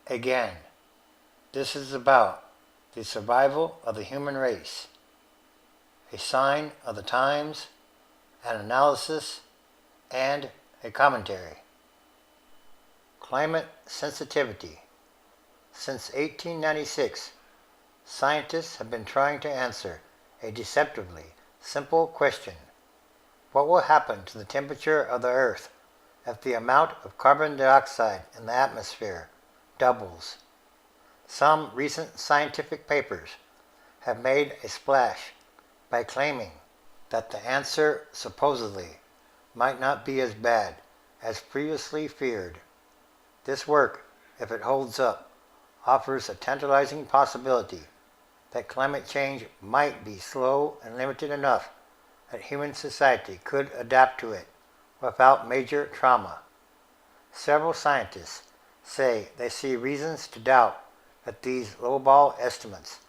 Again, this is about the survival of the human race, a sign of the times, an analysis, and a commentary. Climate sensitivity. Since 1896, scientists have been trying to answer a deceptively simple question. What will happen to the temperature of the Earth if the amount of carbon dioxide in the atmosphere doubles? Some recent scientific papers have made a splash by claiming that the answer supposedly might not be as bad as previously feared. This work, if it holds up, offers a tantalizing possibility that climate change might be slow and limited enough that human society could adapt to it without major trauma. Several scientists say they see reasons to doubt that these lowball estimates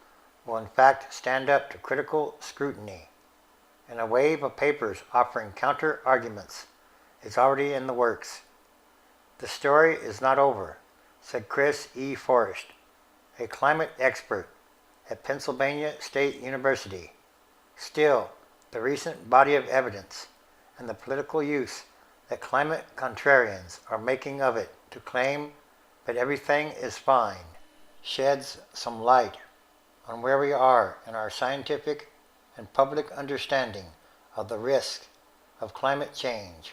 will in fact stand up to critical scrutiny, and a wave of papers offering counter-arguments is already in the works. The story is not over, said Chris E. Forrest, a climate expert at Pennsylvania State University. Still, the recent body of evidence and the political use that climate contrarians are making of it to claim that everything is fine sheds some light on where we are in our scientific and public understanding of the risk of climate change.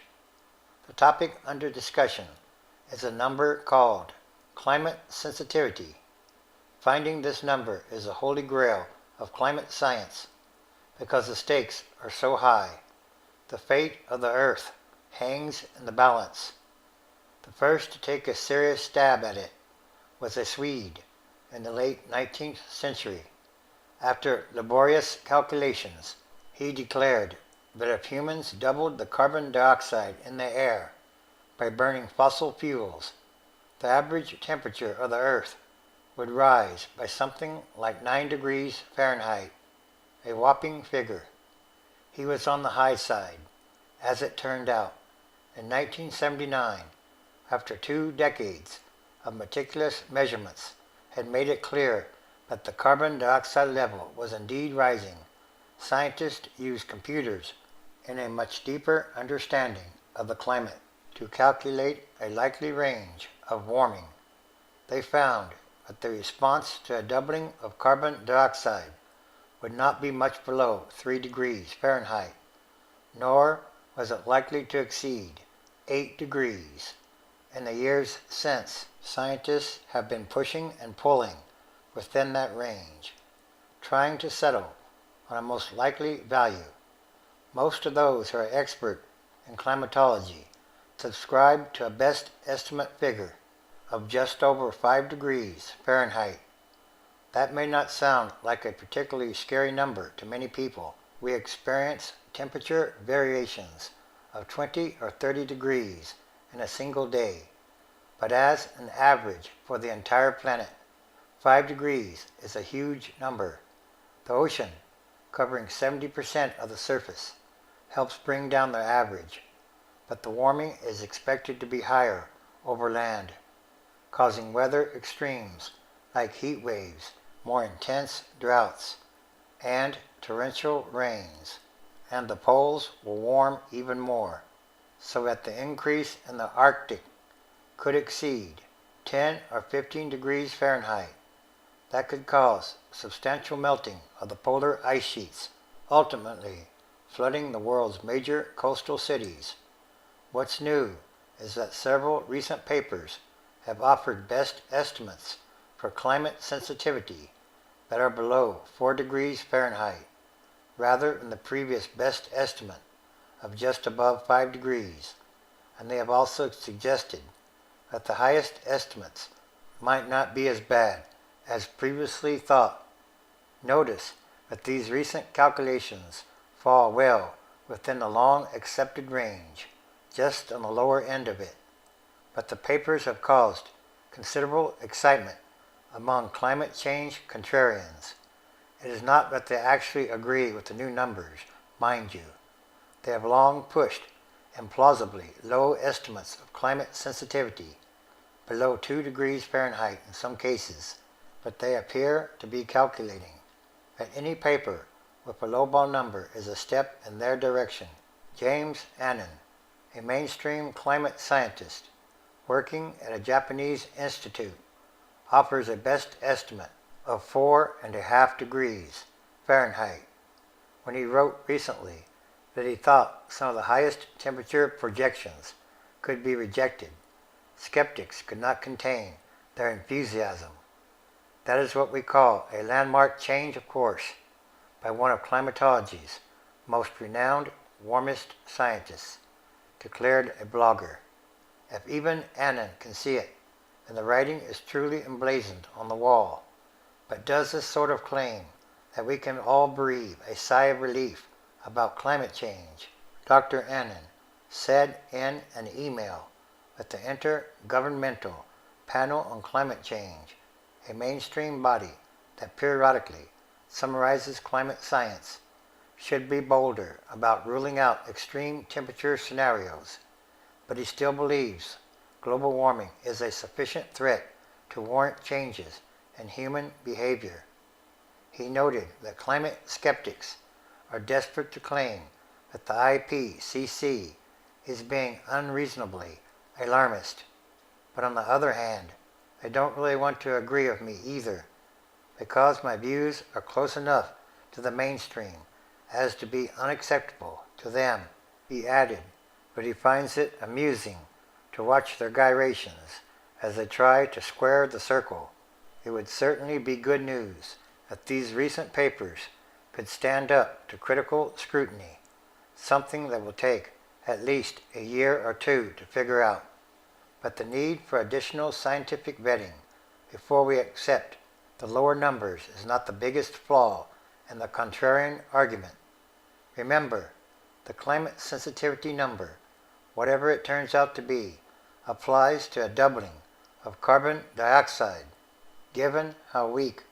The topic under discussion is a number called climate sensitivity. Finding this number is a holy grail of climate science because the stakes are so high. The fate of the Earth hangs in the balance. The first to take a serious stab at it was a Swede in the late 19th century. After laborious calculations, he declared that if humans doubled the carbon dioxide in the air by burning fossil fuels, the average temperature of the Earth would rise by something like 9 degrees Fahrenheit, a whopping figure. He was on the high side, as it turned out. In 1979, after 2 decades of meticulous measurements had made it clear that the carbon dioxide level was indeed rising, scientists used computers and a much deeper understanding of the climate to calculate a likely range of warming. They found that the response to a doubling of carbon dioxide would not be much below 3 degrees Fahrenheit, nor was it likely to exceed 8 degrees. In the years since, scientists have been pushing and pulling within that range, trying to settle on a most likely value. Most of those who are expert in climatology subscribe to a best estimate figure of just over 5 degrees Fahrenheit. That may not sound like a particularly scary number to many people. We experience temperature variations of 20 or 30 degrees in a single day, but as an average for the entire planet, 5 degrees is a huge number. The ocean, covering 70% of the surface, helps bring down the average, but the warming is expected to be higher over land, causing weather extremes like heat waves, more intense droughts, and torrential rains. And the poles will warm even more, so that the increase in the Arctic could exceed 10 or 15 degrees Fahrenheit. That could cause substantial melting of the polar ice sheets, ultimately flooding the world's major coastal cities. What's new is that several recent papers have offered best estimates for climate sensitivity that are below 4 degrees Fahrenheit, rather than the previous best estimate of just above 5 degrees, and they have also suggested that the highest estimates might not be as bad as previously thought. Notice that these recent calculations fall well within the long accepted range, just on the lower end of it. But the papers have caused considerable excitement among climate change contrarians. It is not that they actually agree with the new numbers, mind you. They have long pushed implausibly low estimates of climate sensitivity, below 2 degrees Fahrenheit in some cases, but they appear to be calculating. That any paper with a lowball number is a step in their direction. James Annan, a mainstream climate scientist working at a Japanese institute, offers a best estimate of 4.5 degrees Fahrenheit when he wrote recently that he thought some of the highest temperature projections could be rejected. Skeptics could not contain their enthusiasm. That is what we call a landmark change of course by one of climatology's most renowned, warmest scientists, declared a blogger. If even Annan can see it, then the writing is truly emblazoned on the wall. But does this sort of claim that we can all breathe a sigh of relief about climate change? Dr. Annan said in an email that the Intergovernmental Panel on Climate Change, a mainstream body that periodically summarizes climate science, should be bolder about ruling out extreme temperature scenarios, but he still believes global warming is a sufficient threat to warrant changes in human behavior. He noted that climate skeptics are desperate to claim that the IPCC is being unreasonably alarmist, but on the other hand, they don't really want to agree with me either, because my views are close enough to the mainstream as to be unacceptable to them, he added, but he finds it amusing to watch their gyrations as they try to square the circle. It would certainly be good news that these recent papers could stand up to critical scrutiny, something that will take at least a year or two to figure out. But the need for additional scientific vetting before we accept the lower numbers is not the biggest flaw in the contrarian argument. Remember, the climate sensitivity number, whatever it turns out to be, applies to a doubling of carbon dioxide. Given how weak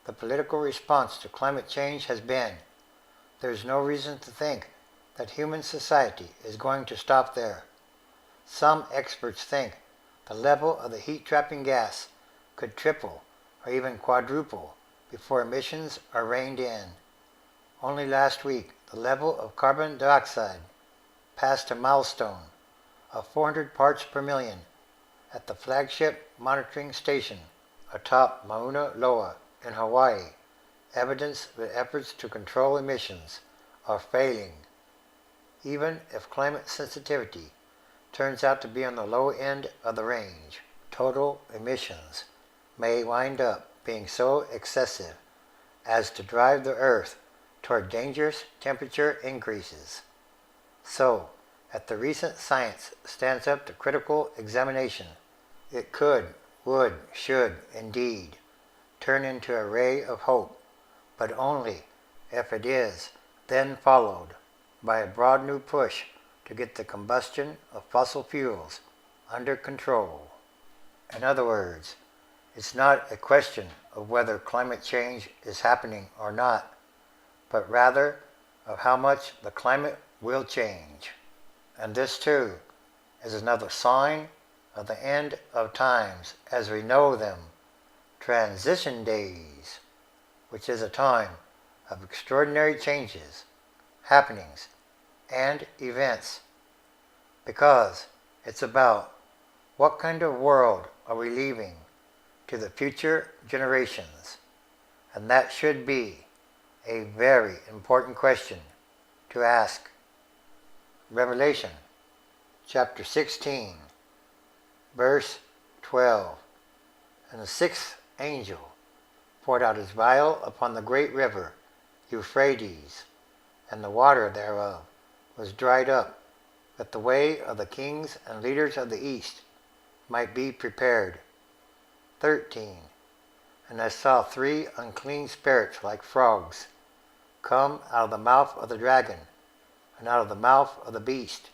the political response to climate change has been, there is no reason to think that human society is going to stop there. Some experts think the level of the heat-trapping gas could triple or even quadruple before emissions are reined in. Only last week, the level of carbon dioxide passed a milestone of 400 parts per million at the flagship monitoring station atop Mauna Loa in Hawaii, evidence that efforts to control emissions are failing. Even if climate sensitivity turns out to be on the low end of the range, total emissions may wind up being so excessive as to drive the Earth toward dangerous temperature increases. So, if the recent science stands up to critical examination, it could, would, should, indeed, turn into a ray of hope, but only if it is then followed by a broad new push to get the combustion of fossil fuels under control. In other words, it's not a question of whether climate change is happening or not, but rather of how much the climate will change. And this too is another sign of the end of times as we know them, transition days, which is a time of extraordinary changes, happenings, and events, because it's about what kind of world are we leaving to the future generations, and that should be a very important question to ask. Revelation chapter 16, verse 12. And the sixth angel poured out his vial upon the great river Euphrates, and the water thereof was dried up, that the way of the kings and leaders of the east might be prepared. 13. And I saw 3 unclean spirits like frogs come out of the mouth of the dragon, and out of the mouth of the beast,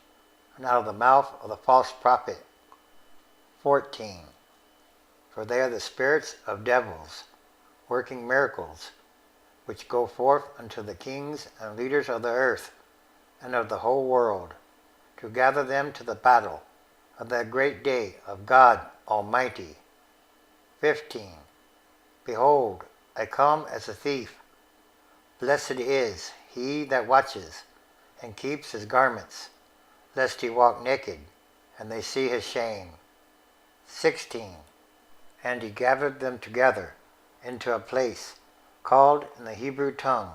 and out of the mouth of the false prophet. 14. For they are the spirits of devils, working miracles, which go forth unto the kings and leaders of the earth and of the whole world, to gather them to the battle of that great day of God Almighty. 15. Behold, I come as a thief. Blessed is he that watches, and keeps his garments, lest he walk naked, and they see his shame. 16. And he gathered them together into a place called in the Hebrew tongue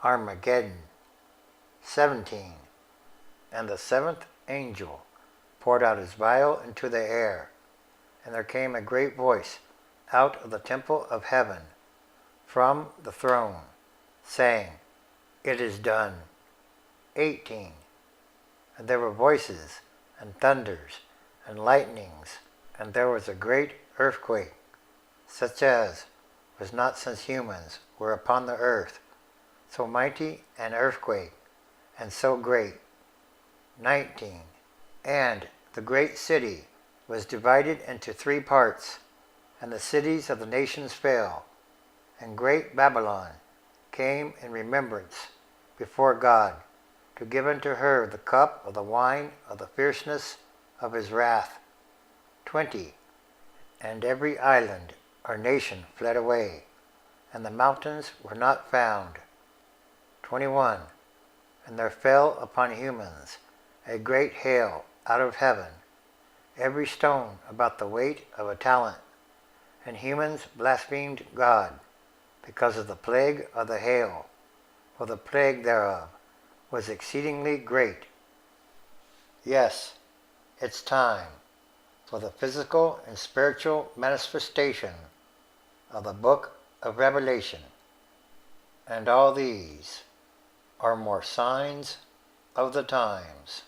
Armageddon. 17. And the seventh angel poured out his vial into the air, and there came a great voice out of the temple of heaven, from the throne, saying, It is done. 18. And there were voices, and thunders, and lightnings, and there was a great earthquake, such as was not since humans were upon the earth, so mighty an earthquake, and so great. 19. And the great city was divided into 3 parts, and the cities of the nations fell, and great Babylon came in remembrance before God, to give unto her the cup of the wine of the fierceness of his wrath. 20. And every island or nation fled away, and the mountains were not found. 21. And there fell upon humans a great hail out of heaven, every stone about the weight of a talent, and humans blasphemed God because of the plague of the hail, for the plague thereof was exceedingly great. Yes, it's time for the physical and spiritual manifestation of the book of Revelation. And all these are more signs of the times.